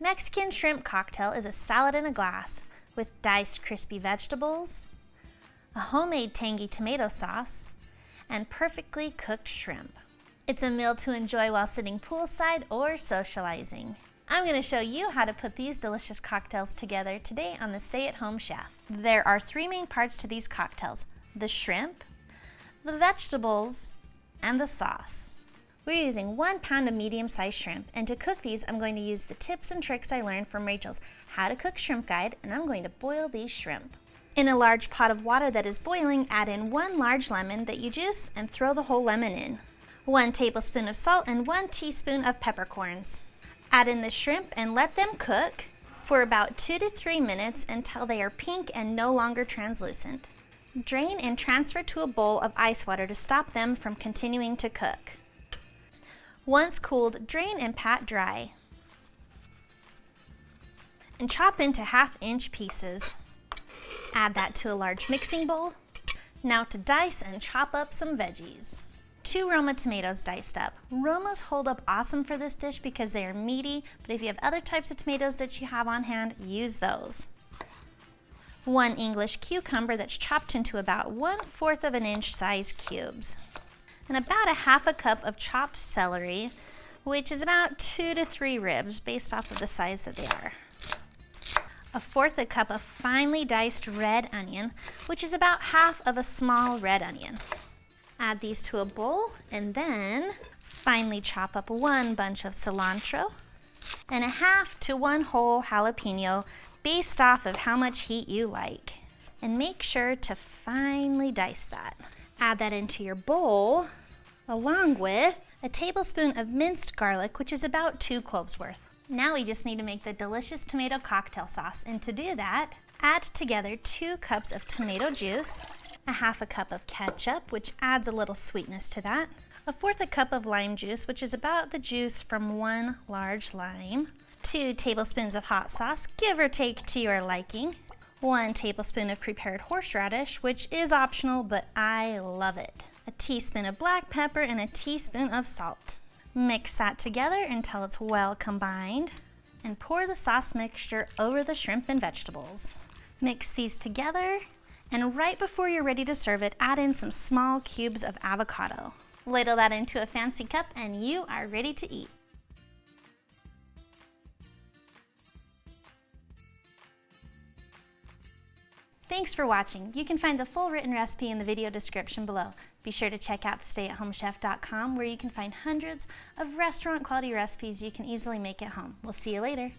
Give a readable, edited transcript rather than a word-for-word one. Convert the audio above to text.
Mexican shrimp cocktail is a salad in a glass with diced crispy vegetables, a homemade tangy tomato sauce, and perfectly cooked shrimp. It's a meal to enjoy while sitting poolside or socializing. I'm going to show you how to put these delicious cocktails together today on the Stay-at-Home Chef. There are 3 main parts to these cocktails: the shrimp, the vegetables, and the sauce. We're using 1 pound of medium-sized shrimp, and to cook these I'm going to use the tips and tricks I learned from Rachel's How to Cook Shrimp Guide, and I'm going to boil these shrimp. In a large pot of water that is boiling, add in 1 large lemon that you juice and throw the whole lemon in, 1 tablespoon of salt and 1 teaspoon of peppercorns. Add in the shrimp and let them cook for about 2 to 3 minutes until they are pink and no longer translucent. Drain and transfer to a bowl of ice water to stop them from continuing to cook. Once cooled, drain and pat dry. And chop into 1/2-inch pieces. Add that to a large mixing bowl. Now to dice and chop up some veggies. 2 Roma tomatoes diced up. Romas hold up awesome for this dish because they are meaty, but if you have other types of tomatoes that you have on hand, use those. 1 English cucumber that's chopped into about 1/4 of an inch size cubes. And about 1/2 cup of chopped celery, which is about 2 to 3 ribs based off of the size that they are. 1/4 cup of finely diced red onion, which is about 1/2 of a small red onion. Add these to a bowl and then finely chop up 1 bunch of cilantro and 1/2 to 1 whole jalapeno based off of how much heat you like. And make sure to finely dice that. Add that into your bowl along with a tablespoon of minced garlic, which is about 2 cloves worth. Now we just need to make the delicious tomato cocktail sauce, and to do that, add together 2 cups of tomato juice, 1/2 cup of ketchup, which adds a little sweetness to that, 1/4 cup of lime juice, which is about the juice from 1 large lime, 2 tablespoons of hot sauce, give or take to your liking, 1 tablespoon of prepared horseradish, which is optional, but I love it, a teaspoon of black pepper, and a teaspoon of salt. Mix that together until it's well combined, and pour the sauce mixture over the shrimp and vegetables. Mix these together, and right before you're ready to serve it, add in some small cubes of avocado. Ladle that into a fancy cup, and you are ready to eat. Thanks for watching. You can find the full written recipe in the video description below. Be sure to check out thestayathomechef.com where you can find hundreds of restaurant quality recipes you can easily make at home. We'll see you later.